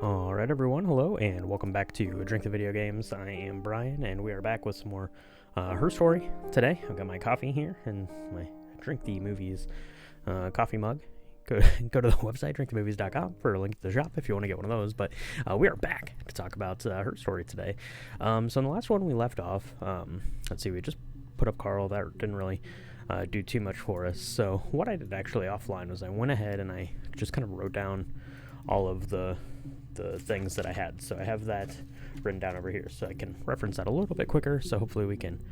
Alright everyone, hello and welcome back to Drink the Video Games. I am Brian and we are back with some more Her Story today. I've got my coffee here and my Drink the Movies coffee mug. Go to the website, drinkthemovies.com, for a link to the shop if you want to get one of those. But we are back to talk about Her Story today. So in the last one we left off, let's see, we just put up Carl. That didn't really do too much for us. So what I did actually offline was I went ahead and I just kind of wrote down all of the things that I had. So I have that written down over here so I can reference that a little bit quicker, so hopefully we can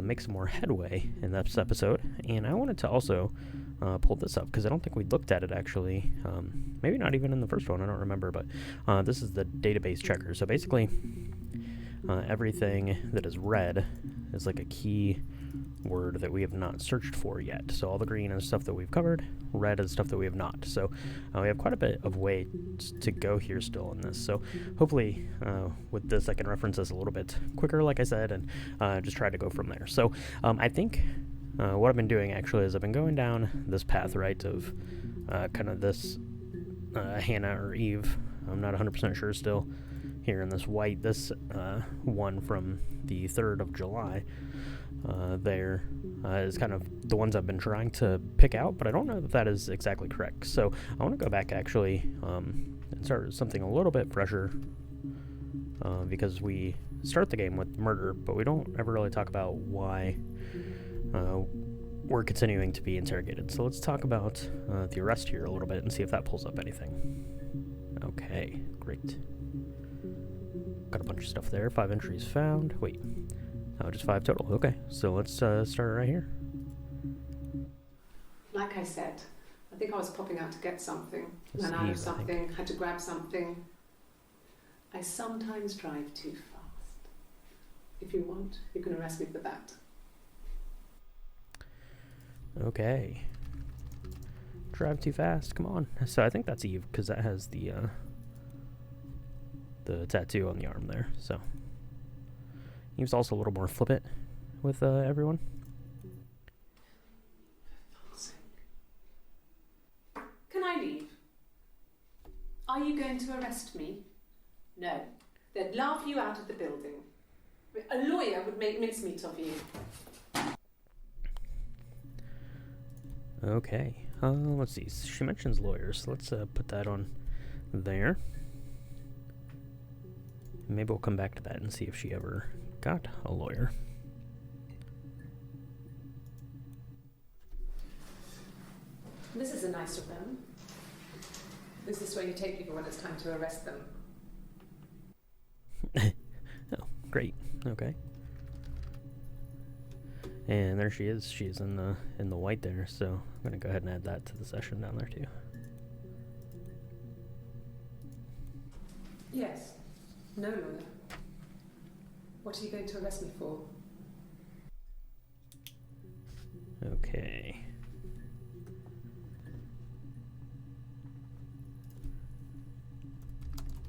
make some more headway in this episode. And I wanted to also pull this up because I don't think we looked at it actually, maybe not even in the first one, I don't remember, but this is the database checker. So basically everything that is red is like a key word that we have not searched for yet. So all the green is stuff that we've covered, red is stuff that we have not. So we have quite a bit of way to go here still in this. So hopefully with this I can reference this a little bit quicker, like I said, and just try to go from there. So I think what I've been doing actually is I've been going down this path, right, of kind of this Hannah or Eve, I'm not 100% sure still, here in this white, this one from the 3rd of July. There is kind of the ones I've been trying to pick out, but I don't know if that is exactly correct. So I want to go back actually and start something a little bit fresher, because we start the game with murder, but we don't ever really talk about why we're continuing to be interrogated. So let's talk about the arrest here a little bit and see if that pulls up anything. Okay, great. Got a bunch of stuff there. 5 entries found. Wait. Oh, just 5 total. Okay, so let's start right here. Like I said, I think I was popping out to get something, ran out of something, had to grab something. I sometimes drive too fast. If you want, you can arrest me for that. Okay. Drive too fast, come on. So I think that's Eve, because that has the tattoo on the arm there, so. Eve's also a little more flippant with everyone. Can I leave? Are you going to arrest me? No. They'd laugh you out of the building. A lawyer would make mincemeat of you. Okay. Let's see. She mentions lawyers. Let's put that on there. Maybe we'll come back to that and see if she ever got a lawyer. This is a nice of them. Is this where you take people when it's time to arrest them? Oh, great. Okay. And there she is. She's in the white there, so I'm gonna go ahead and add that to the session down there too. Yes. No lawyer. What are you going to arrest me for? Okay.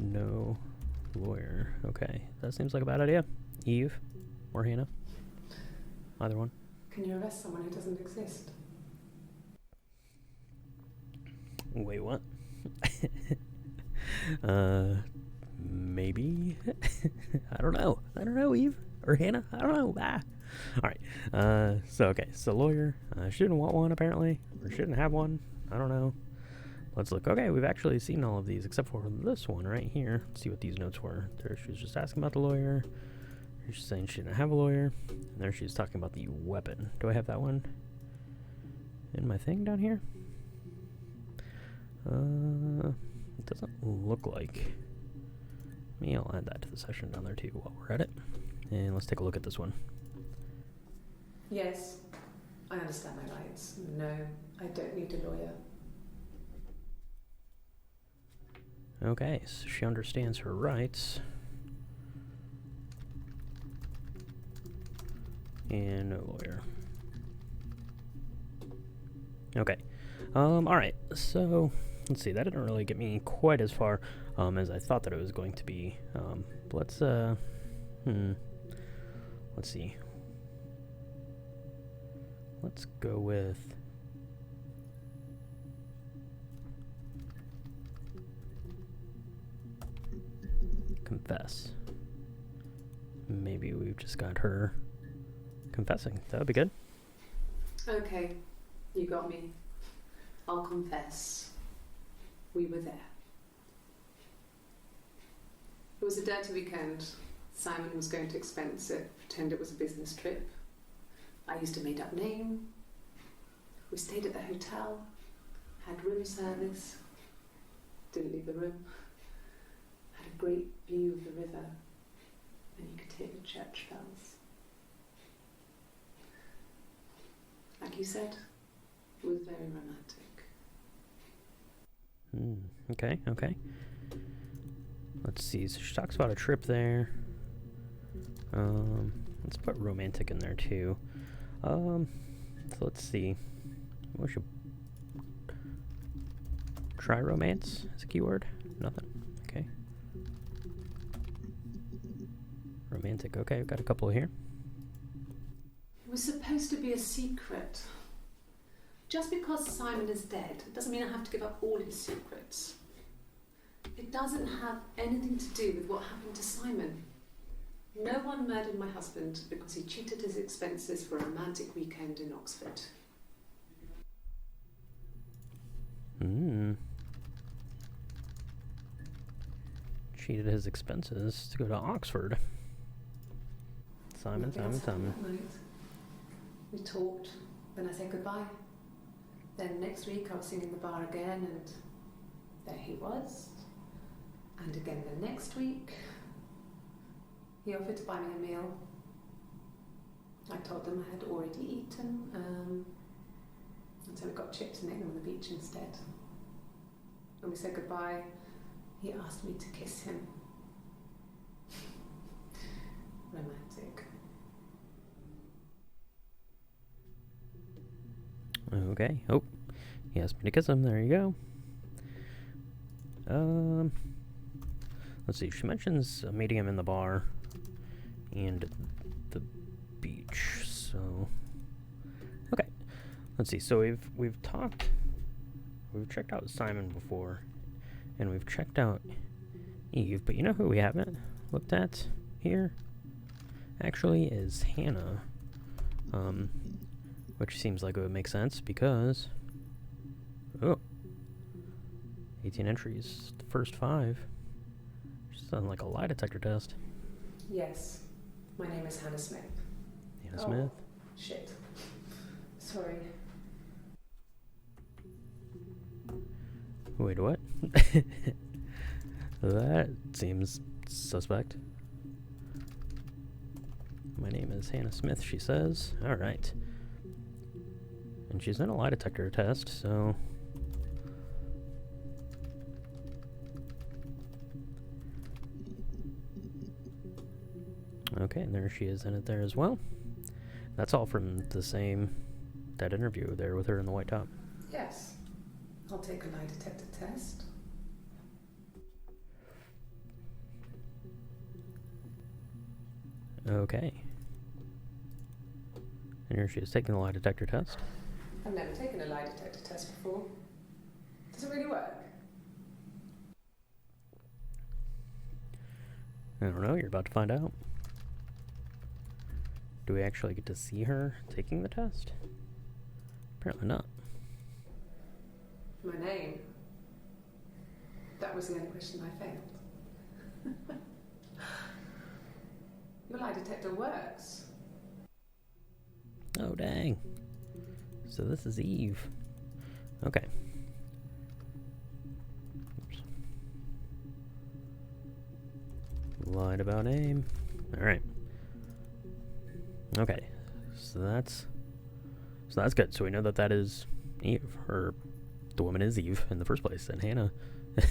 No lawyer. Okay. That seems like a bad idea. Eve or Hannah. Either one. Can you arrest someone who doesn't exist? Wait, what? Maybe. I don't know, Eve or Hannah. I don't know. All right. So lawyer. She didn't want one apparently, or she didn't have one. I don't know. Let's look. Okay, we've actually seen all of these except for this one right here. Let's see what these notes were. There, she was just asking about the lawyer. She's saying she didn't have a lawyer. And there she's talking about the weapon. Do I have that one in my thing down here? It doesn't look like. Me, I'll add that to the session down there too while we're at it. And let's take a look at this one. Yes, I understand my rights. No, I don't need a lawyer. Okay, so she understands her rights. And no lawyer. Okay. Alright, so let's see, that didn't really get me quite as far as I thought that it was going to be. Let's see. Let's go with confess. Maybe we've just got her confessing. That would be good. Okay, you got me. I'll confess. We were there. It was a dirty weekend. Simon was going to expense it, pretend it was a business trip. I used a made-up name. We stayed at the hotel, had room service, didn't leave the room, had a great view of the river, and you could hear the church bells. Like you said, it was very romantic. Okay. Let's see, so she talks about a trip there. Let's put romantic in there too. So let's see. We should try romance as a keyword. Nothing. Okay. Romantic. Okay, I've got a couple here. It was supposed to be a secret. Just because Simon is dead doesn't mean I have to give up all his secrets. It doesn't have anything to do with what happened to Simon. No one murdered my husband because he cheated his expenses for a romantic weekend in Oxford. Cheated his expenses to go to Oxford. Simon. That night. We talked, then I said goodbye. Then next week I was singing in the bar again, and there he was. And again the next week, he offered to buy me a meal. I told him I had already eaten, and so we got chips and ate them on the beach instead. When we said goodbye, he asked me to kiss him. Romantic. Okay. Oh, he asked me to kiss him. There you go. Let's see. She mentions meeting him in the bar and the beach. So, okay. Let's see. So we've checked out Simon before, and we've checked out Eve. But you know who we haven't looked at here? Actually, is Hannah. Which seems like it would make sense because 18 entries, the first 5. Sounds like a lie detector test. Yes, my name is Hannah Smith. Hannah Smith? Shit. Sorry. Wait, what? That seems suspect. My name is Hannah Smith, she says. Alright. And she's in a lie detector test, so... Okay, and there she is in it there as well. That's all from that interview there with her in the white top. Yes. I'll take a lie detector test. Okay. And here she is taking the lie detector test. I've never taken a lie detector test before. Does it really work? I don't know, you're about to find out. Do we actually get to see her taking the test? Apparently not. My name. That was the only question I failed. Your lie detector works. Oh, dang. So this is Eve. Okay. Oops. Lied about name. Alright. Okay. So that's good. So we know that is Eve, or the woman is Eve in the first place, and Hannah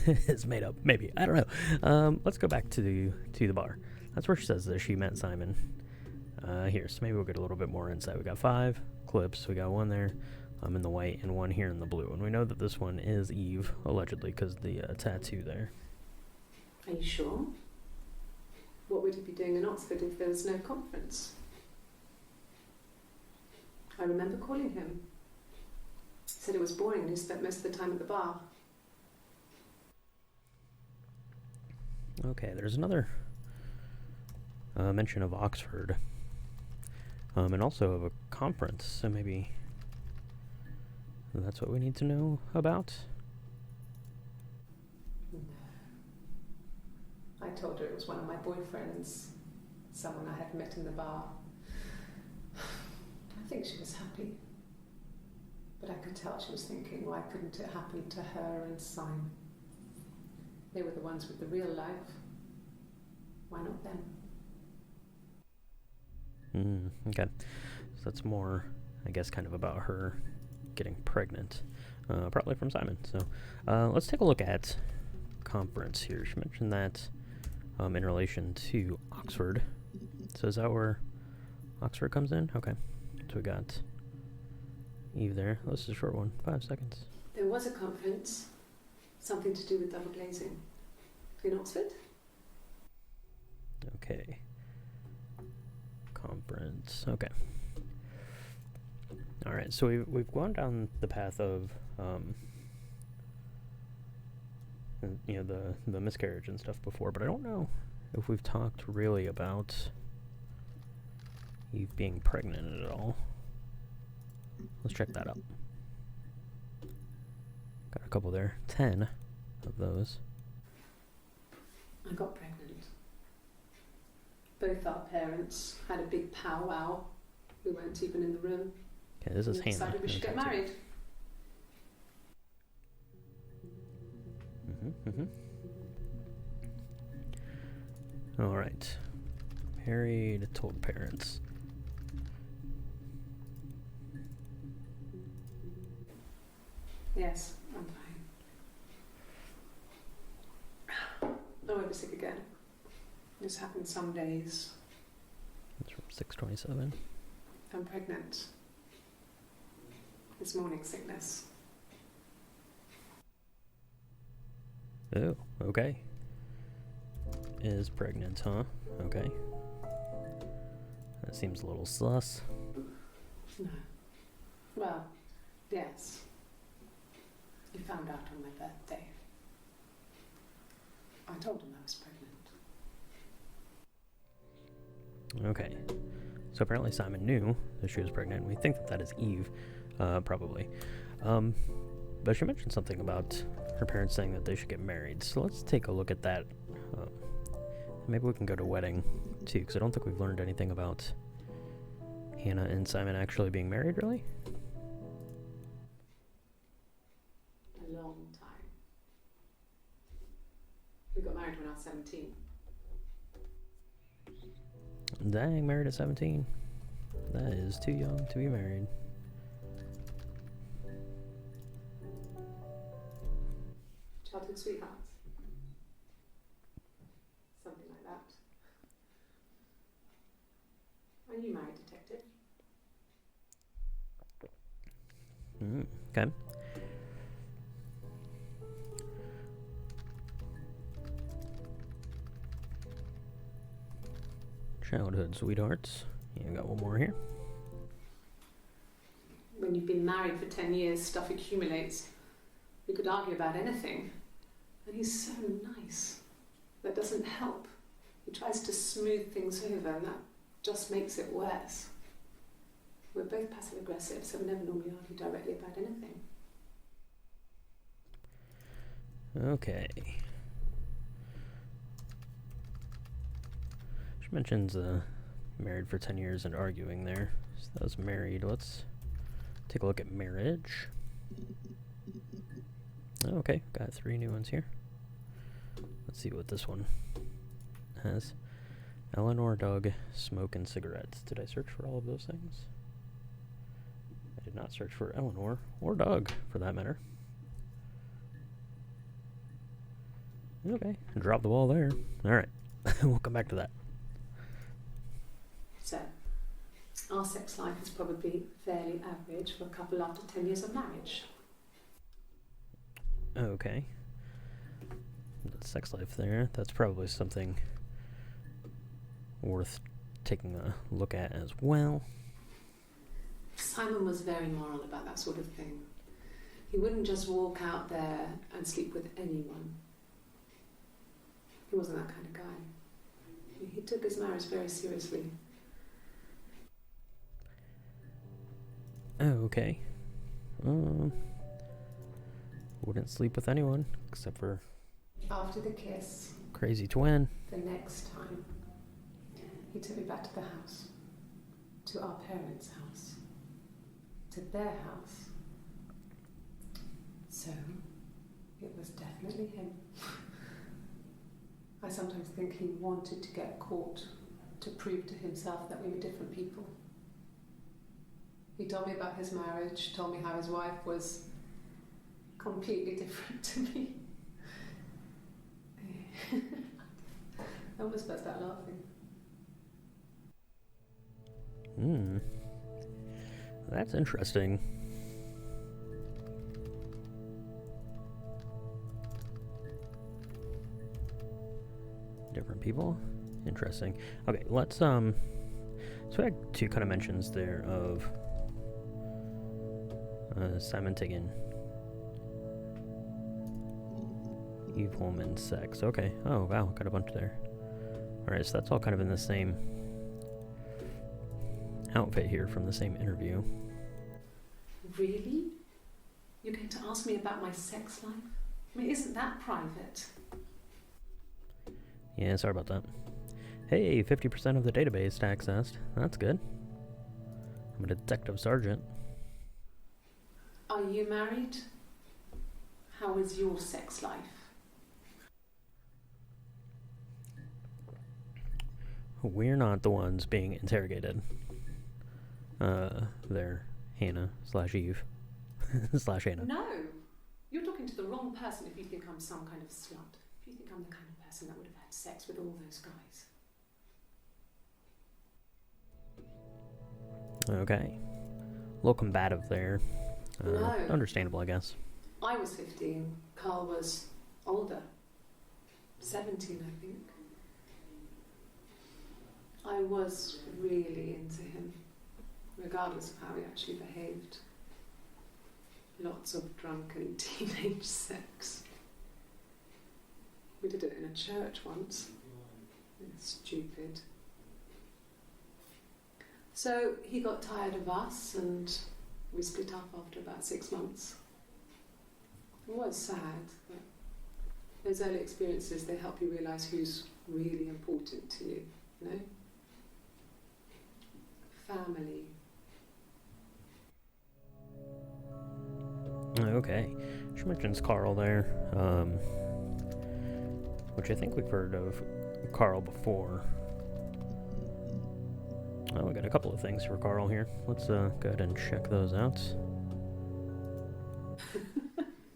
is made up. Maybe, I don't know. Let's go back to the bar. That's where she says that she met Simon. Here, so maybe we'll get a little bit more insight. We got 5 clips. We got one there in the white and one here in the blue, and we know that this one is Eve, allegedly, because the tattoo there. Are you sure? What would he be doing in Oxford if there was no conference? I remember calling him. He said it was boring and he spent most of the time at the bar. Okay, there's another mention of Oxford, and also of a conference, so maybe that's what we need to know about. No. I told her it was one of my boyfriends, someone I had met in the bar. I think she was happy. But I could tell she was thinking, why couldn't it happen to her and Simon? They were the ones with the real life. Why not them? Okay. So that's more, I guess, kind of about her getting pregnant, probably from Simon. So let's take a look at conference here. She mentioned that in relation to Oxford. So is that where Oxford comes in? Okay. So we got Eve there. This is a short one, 5 seconds. There was a conference, something to do with double glazing in Oxford. Okay. Conference. Okay. All right. So we've gone down the path of the miscarriage and stuff before, but I don't know if we've talked really about Eve being pregnant at all. Let's check that out. Got a couple there. 10 of those. I got pregnant. Both our parents had a big powwow. We weren't even in the room. Okay, this is We Hannah. decided we should get married. All right. Married, told parents. Yes, I'm fine. Oh, I was sick again. This happens some days. That's from 627. I'm pregnant. It's morning sickness. Oh, okay. Is pregnant, huh? Okay. That seems a little sus. No. Well, yes. He found out on my birthday. I told him I was pregnant. Okay. So apparently Simon knew that she was pregnant. We think that that is Eve, probably. But she mentioned something about her parents saying that they should get married. So let's take a look at that. Maybe we can go to wedding, too, because I don't think we've learned anything about Hannah and Simon actually being married, really. A long time. We got married when I was 17. Dang, married at 17. That is too young to be married. Childhood sweethearts. Something like that. Are you married, detective? Okay. Childhood sweethearts. Yeah, got one more here. When you've been married for 10 years, stuff accumulates. You could argue about anything. And he's so nice. That doesn't help. He tries to smooth things over, and that just makes it worse. We're both passive aggressive, so we never normally argue directly about anything. Okay. She mentions married for 10 years and arguing there. So that was married. Let's take a look at marriage. Okay, got 3 new ones here. Let's see what this one has. Eleanor, Doug, smoke, and cigarettes. Did I search for all of those things? I did not search for Eleanor or Doug, for that matter. Okay, drop the ball there. Alright, we'll come back to that. So, our sex life is probably fairly average for a couple after 10 years of marriage. Okay. The sex life there, that's probably something worth taking a look at as well. Simon was very moral about that sort of thing. He wouldn't just walk out there and sleep with anyone. He wasn't that kind of guy. He took his marriage very seriously. Oh, okay. Wouldn't sleep with anyone except for After the kiss, crazy twin. the next time, he took me back to the house, to our parents' house, to their house. So, it was definitely him. I sometimes think he wanted to get caught to prove to himself that we were different people. He told me about his marriage, told me how his wife was completely different to me. I almost burst out laughing. That's interesting. Different people? Interesting. Okay, let's, so I had two kind of mentions there of Simon Tiggin. Eve Holman, sex. Okay. Oh, wow, got a bunch there. Alright, so that's all kind of in the same outfit here from the same interview. Really? You're going to ask me about my sex life? I mean, isn't that private? Yeah, sorry about that. Hey, 50% of the database accessed. That's good. I'm a detective sergeant. Are you married? How is your sex life? We're not the ones being interrogated. There, Hannah / Eve / Hannah. No, you're talking to the wrong person if you think I'm some kind of slut. If you think I'm the kind of person that would have had sex with all those guys. Okay. A little combative there. No. Understandable, I guess. I was 15. Carl was older. 17, I think. I was really into him, regardless of how he actually behaved. Lots of drunken teenage sex. We did it in a church once. It's stupid. So he got tired of us and we split up after about 6 months. It was sad, but those early experiences, they help you realise who's really important to you, you know? Family. Okay. She mentions Carl there, which I think we've heard of Carl before. Oh, we got a couple of things for Carl here. Let's go ahead and check those out.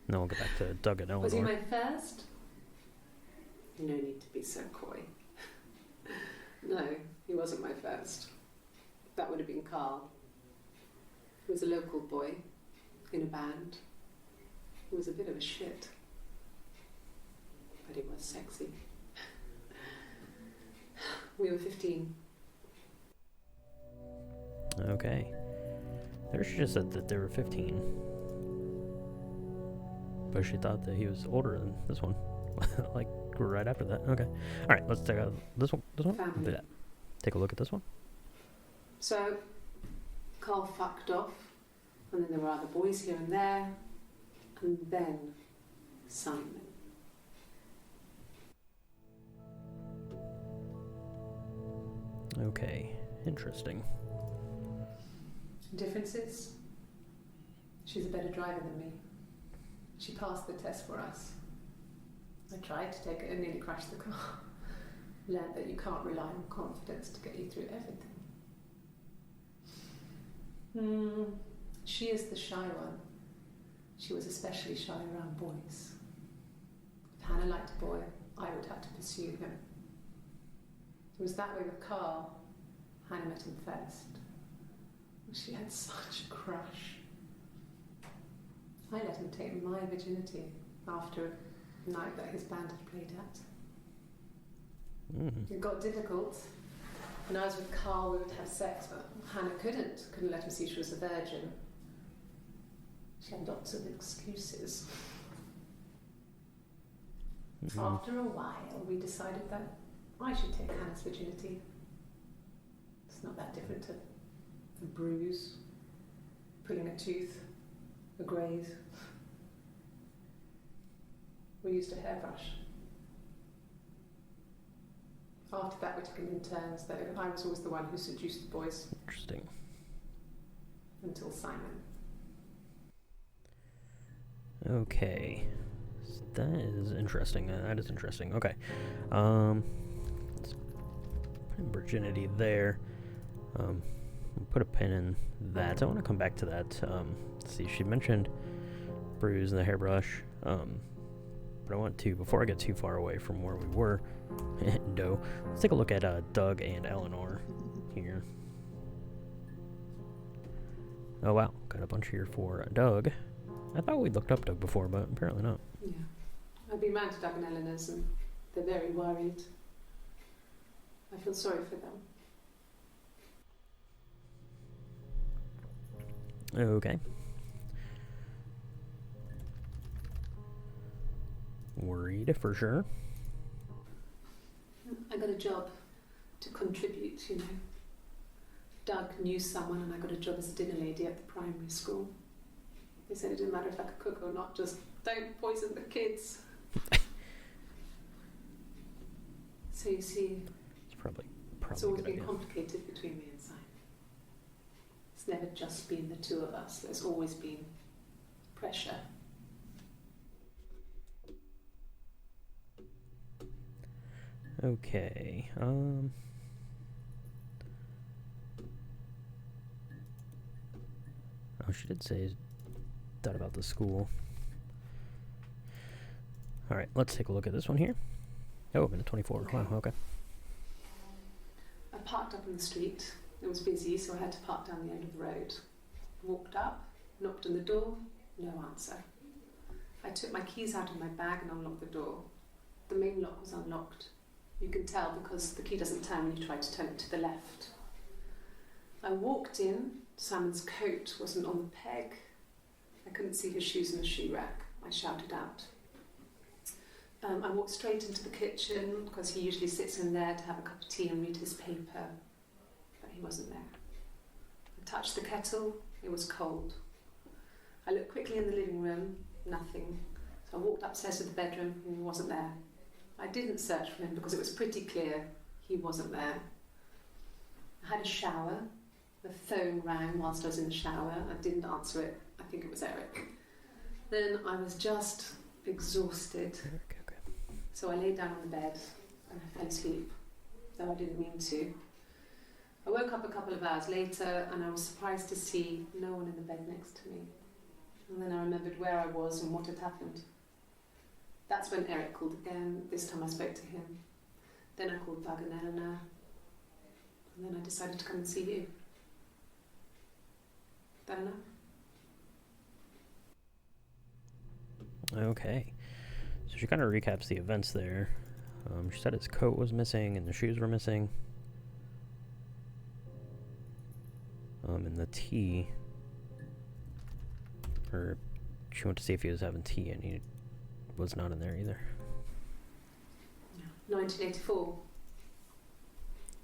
Then we'll get back to Doug and Eleanor. Was he my first? No need to be so coy. No, he wasn't my first. That would have been Carl. He was a local boy in a band. He was a bit of a shit. But he was sexy. We were 15. Okay. There she just said that they were 15. But she thought that he was older than this one. Like, right after that. Okay. Alright, let's take out this one. Family. Take a look at this one. So, Carl fucked off, and then there were other boys here and there, and then Simon. Okay, interesting. Differences? She's a better driver than me. She passed the test for us. I tried to take it and nearly crashed the car. Learned that you can't rely on confidence to get you through everything. She is the shy one. She was especially shy around boys. If Hannah liked a boy, I would have to pursue him. It was that way with Carl. Hannah met him first. She had such a crush. I let him take my virginity after a night that his band had played at. It got difficult. When I was with Carl, we would have sex, but Hannah couldn't let him see she was a virgin. She had lots of excuses. After a while, we decided that I should take Hannah's virginity. It's not that different to a bruise, pulling a tooth, a graze. We used a hairbrush. After that, we took it in turns, though. I was always the one who seduced the boys. Interesting. Until Simon. Okay. That is interesting. That is interesting. Okay. Let's put virginity there. We'll put a pin in that. I want to come back to that. Let's see, she mentioned bruise and the hairbrush. But I want to, before I get too far away from where we were, let's take a look at Doug and Eleanor here. Oh wow, got a bunch here for Doug. I thought we'd looked up Doug before, but apparently not. Yeah. I've been round to Doug and Eleanor's and they're very worried. I feel sorry for them. Okay. Worried for sure. I got a job to contribute, you know. Doug knew someone and I got a job as a dinner lady at the primary school. They said it didn't matter if I could cook or not, just don't poison the kids. So you see, it's always been complicated between me and Simon. It's never just been the two of us. There's always been pressure. Okay. Oh, she did say that about the school. All right, let's take a look at this one here. Oh, minute 24. Okay. Wow, okay. I parked up on the street. It was busy, so I had to park down the end of the road. Walked up, knocked on the door, no answer. I took my keys out of my bag and unlocked the door. The main lock was unlocked. You can tell because the key doesn't turn when you try to turn it to the left. I walked in. Simon's coat wasn't on the peg. I couldn't see his shoes in the shoe rack. I shouted out. I walked straight into the kitchen because he usually sits in there to have a cup of tea and read his paper, but he wasn't there. I touched the kettle. It was cold. I looked quickly in the living room. Nothing. So I walked upstairs to the bedroom and he wasn't there. I didn't search for him because it was pretty clear he wasn't there. I had a shower. The phone rang whilst I was in the shower. I didn't answer it. I think it was Eric. Then I was just exhausted. Okay. So I laid down on the bed and I fell asleep, though I didn't mean to. I woke up a couple of hours later and I was surprised to see no one in the bed next to me. And then I remembered where I was and what had happened. That's when Eric called again. This time I spoke to him. Then I called Doug and Eleanor. And then I decided to come and see you. That enough? Okay. So she kind of recaps the events there. She said his coat was missing and the shoes were missing. And the tea. Or she went to see if he was having tea and he was not in there either. 1984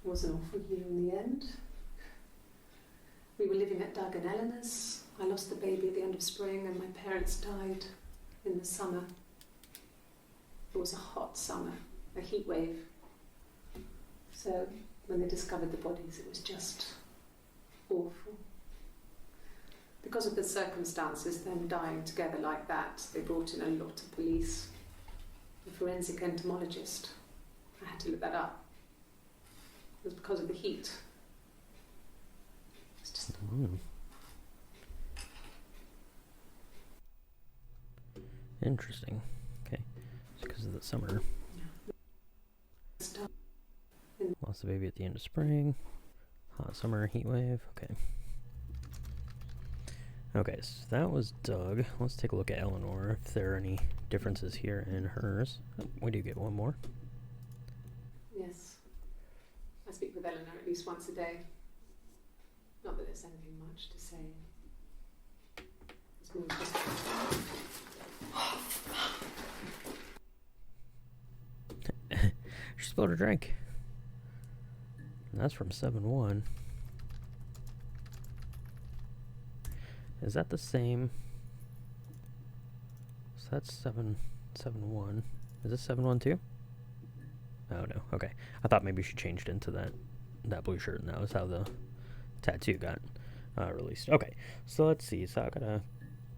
was an awful year in the end. We were living at Doug and Eleanor's. I lost the baby at the end of spring and my parents died in the summer. It was a hot summer, a heat wave. So when they discovered the bodies, it was just awful. Because of the circumstances, them dying together like that, they brought in a lot of police. A forensic entomologist. I had to look that up. It was because of the heat. It's just... Interesting. Okay. It's because of the summer. Lost the baby at the end of spring. Hot summer, heat wave. Okay. Okay, so that was Doug. Let's take a look at Eleanor, if there are any differences here in hers. Oh, we do get one more. Yes. I speak with Eleanor at least once a day. Not that there's anything much to say. It's more just... She spilled her drink. And that's from 7-1. Is that the same? So that's 7-1. Is this 7-1 too? Oh no. Okay. I thought maybe she changed into that blue shirt, and that was how the tattoo got released. Okay. So let's see. So I got a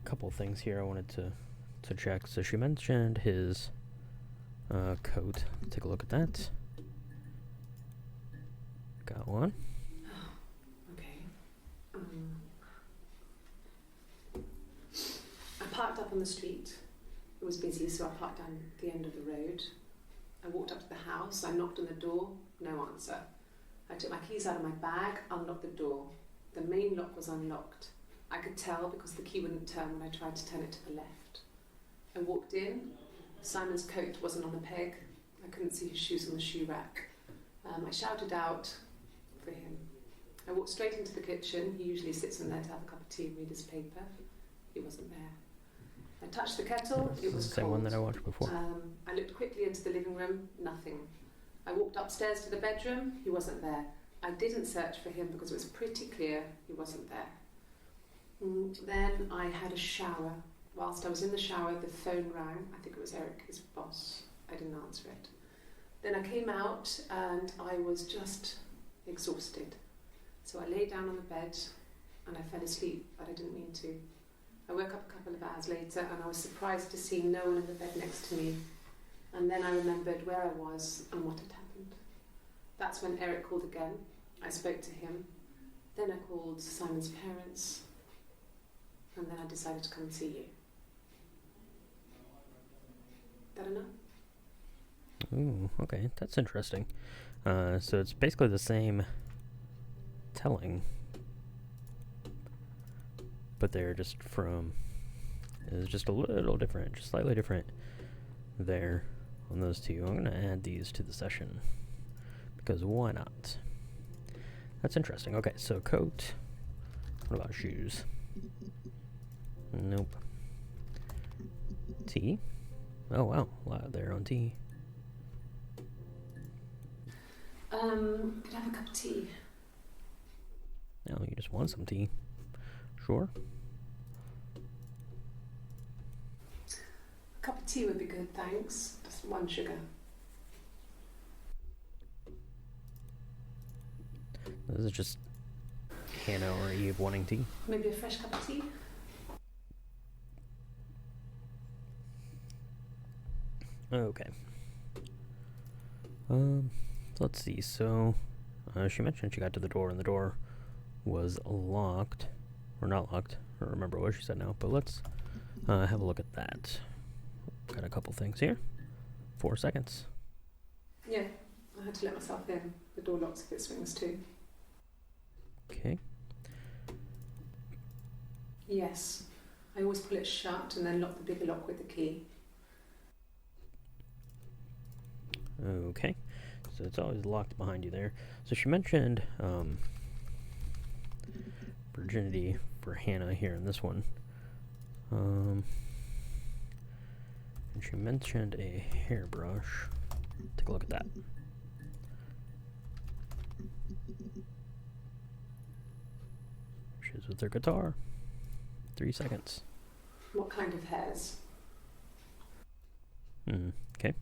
couple things here I wanted to check. So she mentioned his coat. Take a look at that. Got one. Okay. I parked up on the street. It was busy, so I parked down the end of the road. I walked up to the house. I knocked on the door. No answer. I took my keys out of my bag, unlocked the door. The main lock was unlocked. I could tell because the key wouldn't turn when I tried to turn it to the left. I walked in. Simon's coat wasn't on the peg. I couldn't see his shoes on the shoe rack. I shouted out for him. I walked straight into the kitchen. He usually sits in there to have a cup of tea and read his paper. He wasn't there. I touched the kettle. It was the same cold. one that I watched before. I looked quickly into the living room. Nothing. I walked upstairs to the bedroom. He wasn't there. I didn't search for him because it was pretty clear he wasn't there. Then I had a shower. Whilst I was in the shower, the phone rang. I think it was Eric, his boss. I didn't answer it. Then I came out and I was just exhausted. So I lay down on the bed and I fell asleep, but I didn't mean to. I woke up a couple of hours later and I was surprised to see no one in the bed next to me. And then I remembered where I was and what had happened. That's when Eric called again. I spoke to him. Then I called Simon's parents. And then I decided to come and see you. That enough? Ooh, okay. That's interesting. So it's basically the same telling, but they're just it's just a little different, just slightly different there on those two. I'm going to add these to the session because why not? That's interesting. Okay, so coat. What about shoes? Nope. Tea. Oh wow, a lot there on tea. Could I have a cup of tea? No, you just want some tea. Sure. A cup of tea would be good, thanks. Just 1 sugar. This is just Hannah or Eve wanting tea. Maybe a fresh cup of tea? Okay. Let's see. So, she mentioned she got to the door and the door was locked, or not locked. I don't remember what she said now, but let's have a look at that. Got a couple things here. 4 seconds. Yeah, I had to let myself in. The door locks if it swings too. Okay. Yes, I always pull it shut and then lock the bigger lock with the key. Okay. So it's always locked behind you there. So she mentioned virginity for Hannah here in this one. And she mentioned a hairbrush. Take a look at that. She's with her guitar. 3 seconds. What kind of hairs? Okay.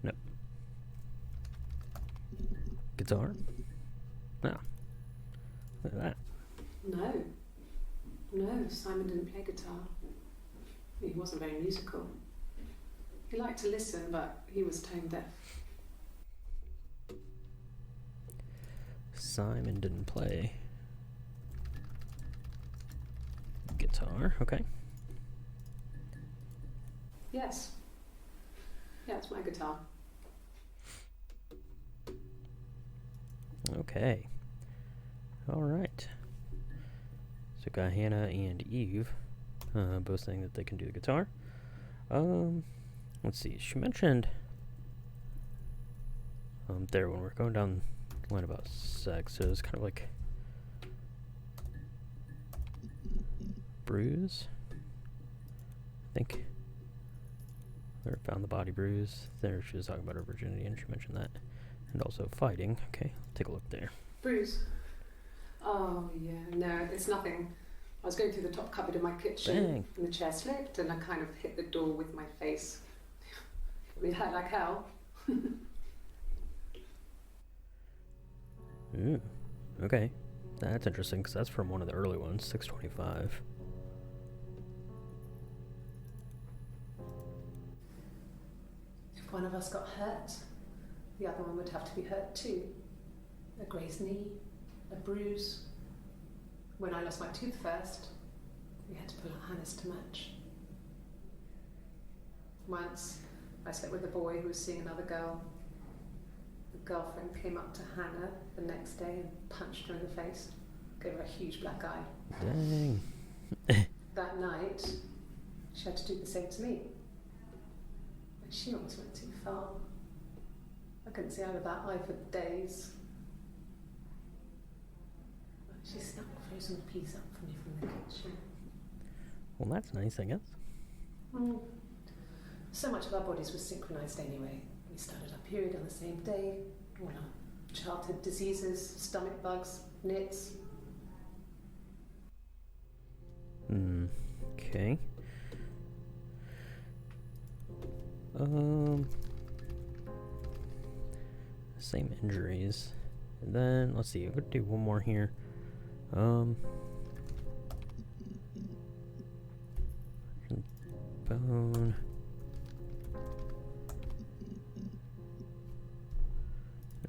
No. Guitar? No. Look at that. No, Simon didn't play guitar. He wasn't very musical. He liked to listen, but he was tone deaf. Simon didn't play guitar. Okay. Yes. Yeah, it's my guitar. Okay. All right. So got Hannah and Eve both saying that they can do the guitar. Let's see. She mentioned there when we're going down the line about sex, it was kind of like bruise. think. There, found the body bruise. There, she was talking about her virginity, and she mentioned that. And also fighting. Okay, take a look there. Bruise? Oh, yeah, no, it's nothing. I was going through the top cupboard in my kitchen, Bang. and the chair slipped, and I kind of hit the door with my face. It hurt like hell. Ooh, okay. That's interesting, because that's from one of the early ones, 625. If one of us got hurt, the other one would have to be hurt too. A grazed knee, a bruise. When I lost my tooth first, we had to pull out Hannah's to match. Once, I slept with a boy who was seeing another girl. The girlfriend came up to Hannah the next day and punched her in the face, gave her a huge black eye. Dang. That night, she had to do the same to me. But she almost went too far. I couldn't see out of that eye for days. She snapped a frozen piece up for me from the kitchen. Well, that's nice, I guess. So much of our bodies was synchronized anyway. We started our period on the same day. All our childhood diseases, stomach bugs, nits. Okay. Same injuries. And then, let's see, I'm gonna do one more here. Bone.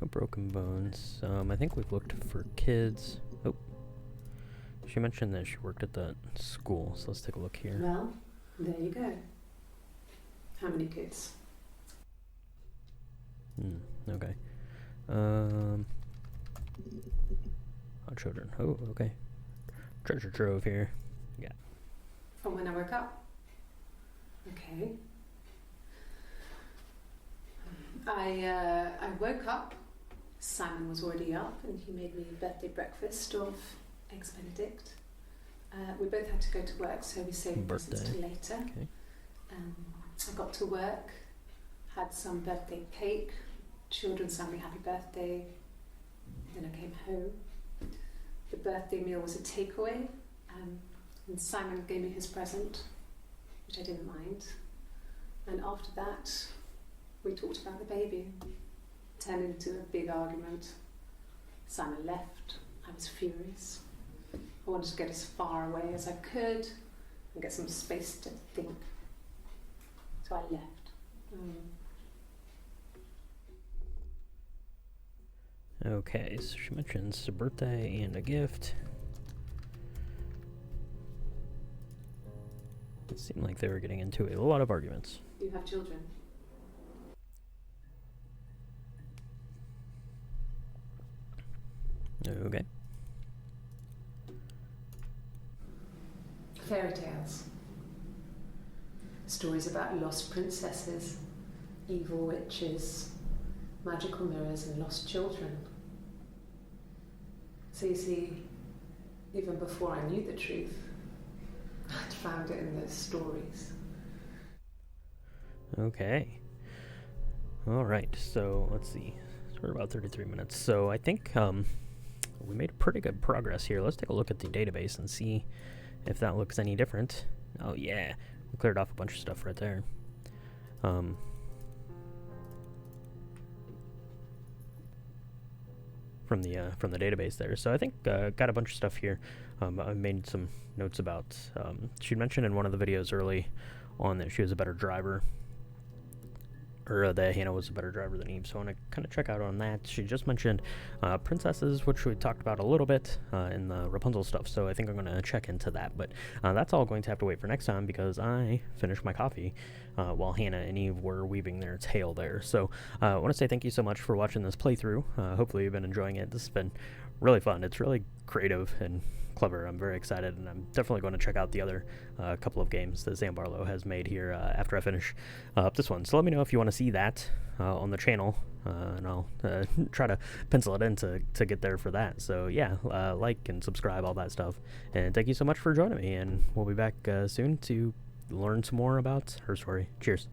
No broken bones. I think we've looked for kids. Oh. She mentioned that she worked at that school, so let's take a look here. Well, there you go. How many kids? Okay. Oh, children. Oh, okay. Treasure trove here. Yeah. From when I woke up. Okay. I woke up. Simon was already up, and he made me a birthday breakfast of eggs Benedict. We both had to go to work, so we saved presents till later. Okay. I got to work, had some birthday cake, children sang me happy birthday, then I came home. The birthday meal was a takeaway, and Simon gave me his present, which I didn't mind. And after that, we talked about the baby. Turned into a big argument. Simon left. I was furious. I wanted to get as far away as I could and get some space to think. So I left. Okay, so she mentions a birthday and a gift. It seemed like they were getting into a lot of arguments. You have children? Okay. Fairy tales. Stories about lost princesses, evil witches, magical mirrors, and lost children. So you see, even before I knew the truth, I'd found it in those stories. Okay. All right, so let's see. So we're about 33 minutes. So I think we made pretty good progress here. Let's take a look at the database and see if that looks any different. Oh yeah, we cleared off a bunch of stuff right there. From the database there. So I think got a bunch of stuff here. I made some notes about. She mentioned in one of the videos early on that she was a better driver, or that Hannah was a better driver than Eve. So I want to kind of check out on that. She just mentioned princesses, which we talked about a little bit in the Rapunzel stuff. So I think I'm going to check into that. But that's all going to have to wait for next time because I finished my coffee while Hannah and Eve were weaving their tale there. So I want to say thank you so much for watching this playthrough. Hopefully you've been enjoying it. This has been really fun. It's really creative and clever. I'm very excited, and I'm definitely going to check out the other couple of games that Sam Barlow has made here after I finish up this one. So let me know if you want to see that on the channel, and I'll try to pencil it in to get there for that. So yeah, like and subscribe, all that stuff. And thank you so much for joining me, and we'll be back soon to learn some more about her story. Cheers.